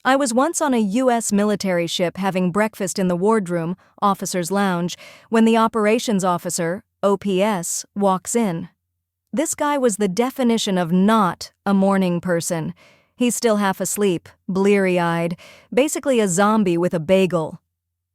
I was once on a U.S. military ship having breakfast in the wardroom, officer's lounge, when the operations officer, OPS, walks in. This guy was the definition of not a morning person. He's still half asleep, bleary-eyed, basically a zombie with a bagel.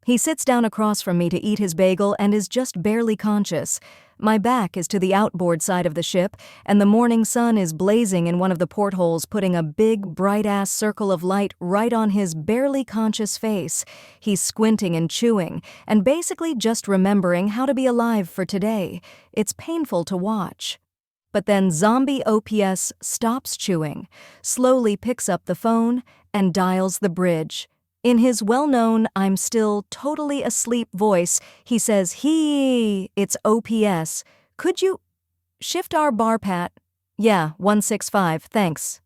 He sits down across from me to eat his bagel and is just barely conscious. My back is to the outboard side of the ship, and the morning sun is blazing in one of the portholes, putting a big, bright-ass circle of light right on his barely conscious face. He's squinting and chewing, and basically just remembering how to be alive for today. It's painful to watch. But then zombie OPS stops chewing, slowly picks up the phone, and dials the bridge. In his well-known, I'm still totally asleep voice, he says, it's OPS. Could you shift our bar, Pat? Yeah, 165, thanks.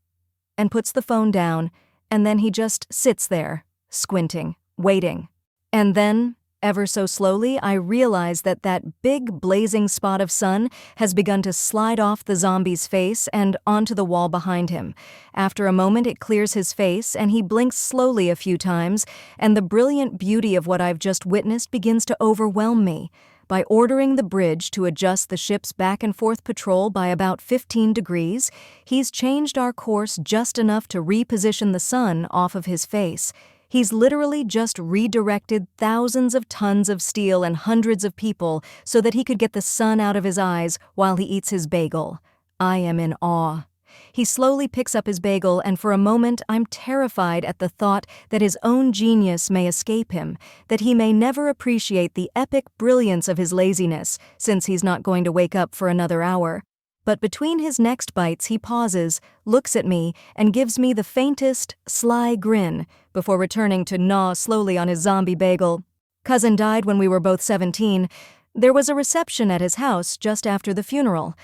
And puts the phone down, and then he just sits there, squinting, waiting. And then, ever so slowly, I realize that big blazing spot of sun has begun to slide off the zombie's face and onto the wall behind him. After a moment, it clears his face, and he blinks slowly a few times, and the brilliant beauty of what I've just witnessed begins to overwhelm me. By ordering the bridge to adjust the ship's back and forth patrol by about 15 degrees, he's changed our course just enough to reposition the sun off of his face. He's literally just redirected thousands of tons of steel and hundreds of people so that he could get the sun out of his eyes while he eats his bagel. I am in awe. He slowly picks up his bagel, and for a moment I'm terrified at the thought that his own genius may escape him, that he may never appreciate the epic brilliance of his laziness, since he's not going to wake up for another hour. But between his next bites he pauses, looks at me, and gives me the faintest, sly grin, before returning to gnaw slowly on his zombie bagel. Cousin died when we were both 17. There was a reception at his house just after the funeral.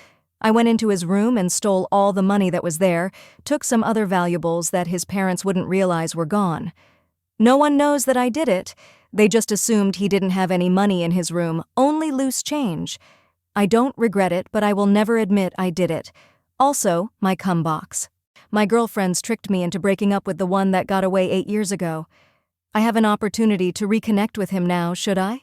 I went into his room and stole all the money that was there, took some other valuables that his parents wouldn't realize were gone. No one knows that I did it. They just assumed he didn't have any money in his room, only loose change. I don't regret it, but I will never admit I did it. Also, my cum box. My girlfriends tricked me into breaking up with the one that got away 8 years ago. I have an opportunity to reconnect with him now, should I?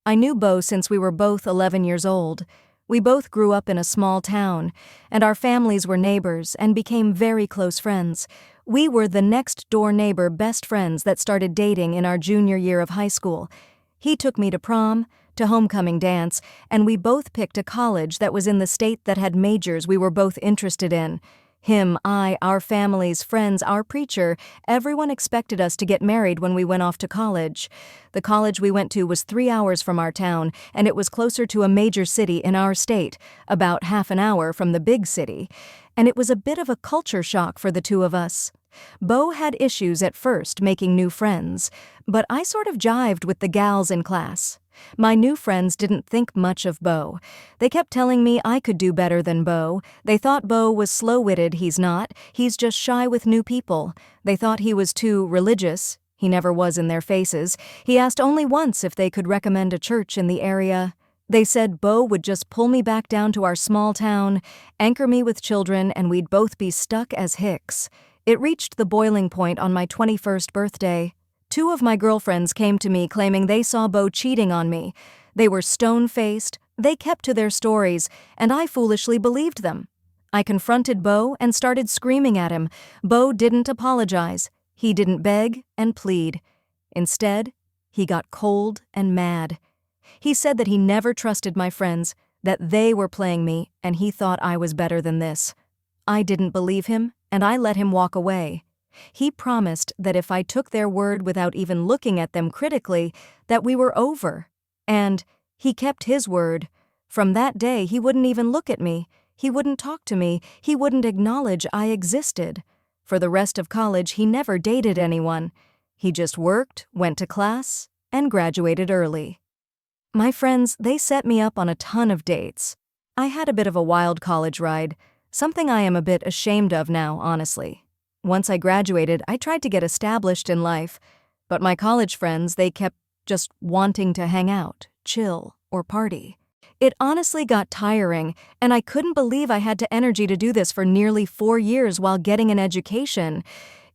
I knew Beau since we were both 11 years old. We both grew up in a small town, and our families were neighbors and became very close friends. We were the next-door neighbor best friends that started dating in our junior year of high school. He took me to prom, to homecoming dance, and we both picked a college that was in the state that had majors we were both interested in. Him, I, our families, friends, our preacher, everyone expected us to get married when we went off to college. The college we went to was 3 hours from our town, and it was closer to a major city in our state, about half an hour from the big city. And it was a bit of a culture shock for the two of us. Beau had issues at first making new friends, but I sort of jived with the gals in class. My new friends didn't think much of Beau. They kept telling me I could do better than Beau. They thought Beau was slow-witted. He's not. He's just shy with new people. They thought he was too religious. He never was in their faces. He asked only once if they could recommend a church in the area. They said Beau would just pull me back down to our small town, anchor me with children, and we'd both be stuck as hicks. It reached the boiling point on my 21st birthday. 2 of my girlfriends came to me claiming they saw Beau cheating on me. They were stone-faced, they kept to their stories, and I foolishly believed them. I confronted Beau and started screaming at him. Beau didn't apologize. He didn't beg and plead. Instead, he got cold and mad. He said that he never trusted my friends, that they were playing me, and he thought I was better than this. I didn't believe him, and I let him walk away. He promised that if I took their word without even looking at them critically, that we were over. And he kept his word. From that day, he wouldn't even look at me. He wouldn't talk to me. He wouldn't acknowledge I existed. For the rest of college, he never dated anyone. He just worked, went to class, and graduated early. My friends, they set me up on a ton of dates. I had a bit of a wild college ride, something I am a bit ashamed of now, honestly. Once I graduated, I tried to get established in life, but my college friends, they kept just wanting to hang out, chill, or party. It honestly got tiring, and I couldn't believe I had the energy to do this for nearly 4 years while getting an education.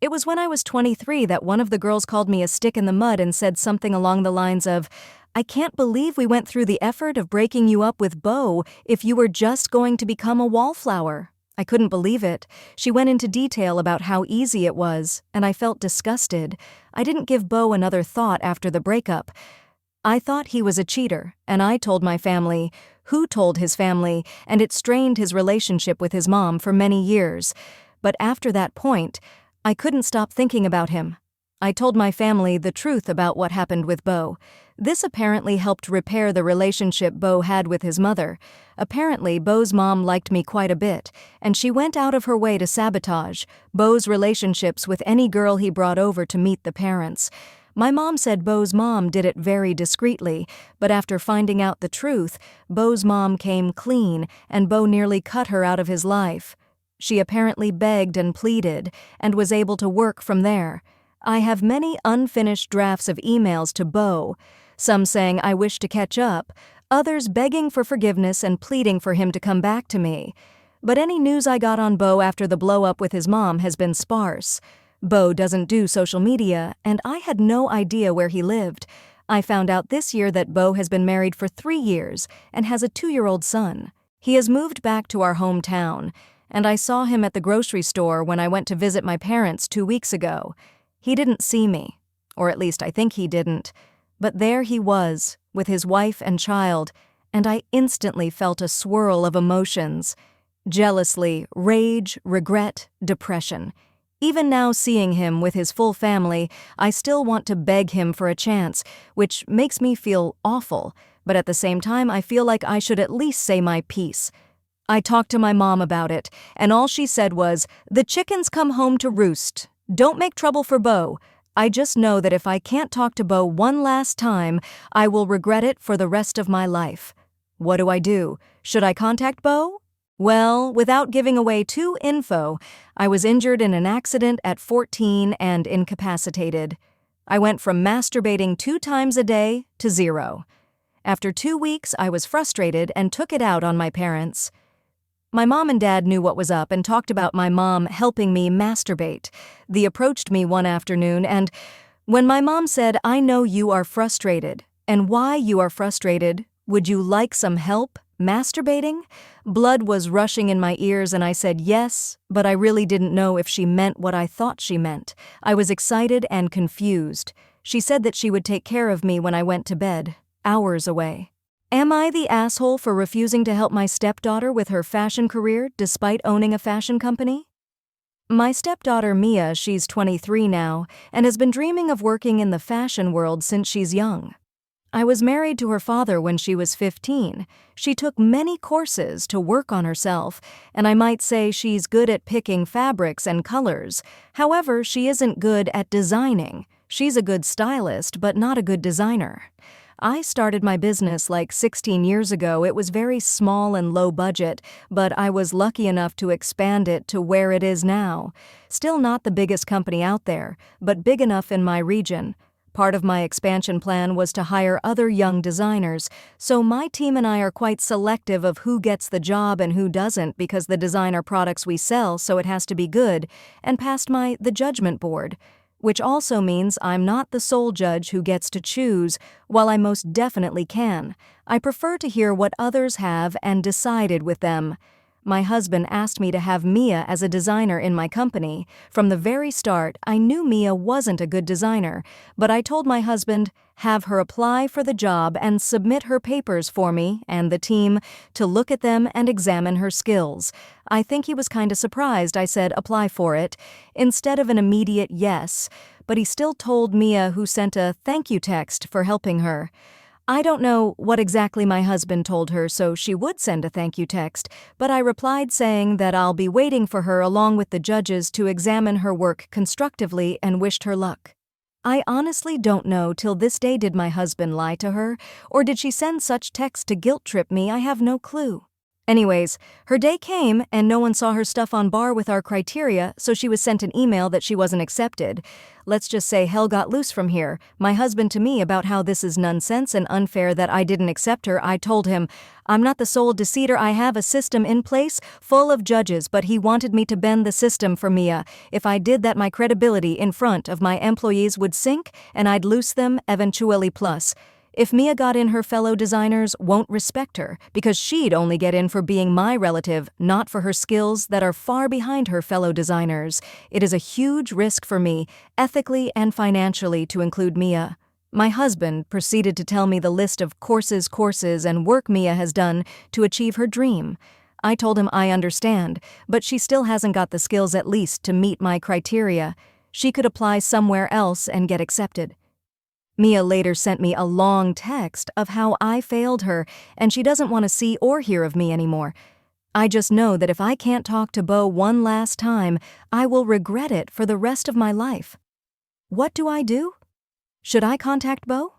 It was when I was 23 that one of the girls called me a stick in the mud and said something along the lines of, "I can't believe we went through the effort of breaking you up with Beau if you were just going to become a wallflower." I couldn't believe it. She went into detail about how easy it was, and I felt disgusted. I didn't give Beau another thought after the breakup. I thought he was a cheater, and I told my family, who told his family, and it strained his relationship with his mom for many years. But after that point, I couldn't stop thinking about him. I told my family the truth about what happened with Beau. This apparently helped repair the relationship Beau had with his mother. Apparently, Beau's mom liked me quite a bit, and she went out of her way to sabotage Beau's relationships with any girl he brought over to meet the parents. My mom said Beau's mom did it very discreetly, but after finding out the truth, Beau's mom came clean, and Beau nearly cut her out of his life. She apparently begged and pleaded, and was able to work from there. I have many unfinished drafts of emails to Beau, some saying I wish to catch up, others begging for forgiveness and pleading for him to come back to me. But any news I got on Beau after the blow-up with his mom has been sparse. Beau doesn't do social media, and I had no idea where he lived. I found out this year that Beau has been married for 3 years and has a 2-year-old son. He has moved back to our hometown, and I saw him at the grocery store when I went to visit my parents 2 weeks ago. He didn't see me, or at least I think he didn't, but there he was, with his wife and child, and I instantly felt a swirl of emotions. Jealousy, rage, regret, depression. Even now seeing him with his full family, I still want to beg him for a chance, which makes me feel awful, but at the same time I feel like I should at least say my piece. I talked to my mom about it, and all she said was, "The chickens come home to roost. Don't make trouble for Beau. I just know that if I can't talk to Beau one last time, I will regret it for the rest of my life." What do I do? Should I contact Beau? Well, without giving away too info, I was injured in an accident at 14 and incapacitated. I went from masturbating 2 times a day to 0. After 2 weeks, I was frustrated and took it out on my parents. My mom and dad knew what was up and talked about my mom helping me masturbate. They approached me one afternoon, and when my mom said, "I know you are frustrated, and why you are frustrated, would you like some help masturbating?" Blood was rushing in my ears and I said yes, but I really didn't know if she meant what I thought she meant. I was excited and confused. She said that she would take care of me when I went to bed, hours away. Am I the asshole for refusing to help my stepdaughter with her fashion career despite owning a fashion company? My stepdaughter Mia, she's 23 now, and has been dreaming of working in the fashion world since she's young. I was married to her father when she was 15. She took many courses to work on herself, and I might say she's good at picking fabrics and colors. However, she isn't good at designing. She's a good stylist, but not a good designer. I started my business like 16 years ago. It was very small and low budget, but I was lucky enough to expand it to where it is now. Still not the biggest company out there, but big enough in my region. Part of my expansion plan was to hire other young designers, so my team and I are quite selective of who gets the job and who doesn't because the designer products we sell, so it has to be good, and passed the judgment board. Which also means I'm not the sole judge who gets to choose, while I most definitely can. I prefer to hear what others have and decided with them. My husband asked me to have Mia as a designer in my company. From the very start, I knew Mia wasn't a good designer, but I told my husband, have her apply for the job and submit her papers for me and the team to look at them and examine her skills. I think he was kinda surprised I said apply for it, instead of an immediate yes, but he still told Mia, who sent a thank you text for helping her. I don't know what exactly my husband told her so she would send a thank you text, but I replied saying that I'll be waiting for her along with the judges to examine her work constructively and wished her luck. I honestly don't know till this day, did my husband lie to her, or did she send such text to guilt trip me? I have no clue. Anyways, her day came and no one saw her stuff on bar with our criteria, so she was sent an email that she wasn't accepted. Let's just say hell got loose from here. My husband to me about how this is nonsense and unfair that I didn't accept her. I told him, I'm not the sole deceiver. I have a system in place full of judges, but he wanted me to bend the system for Mia. If I did that, my credibility in front of my employees would sink and I'd lose them eventually. Plus, if Mia got in, her fellow designers won't respect her because she'd only get in for being my relative, not for her skills that are far behind her fellow designers. It is a huge risk for me, ethically and financially, to include Mia. My husband proceeded to tell me the list of courses, and work Mia has done to achieve her dream. I told him I understand, but she still hasn't got the skills at least to meet my criteria. She could apply somewhere else and get accepted. Mia later sent me a long text of how I failed her and she doesn't want to see or hear of me anymore. I just know that if I can't talk to Bo one last time, I will regret it for the rest of my life. What do I do? Should I contact Bo?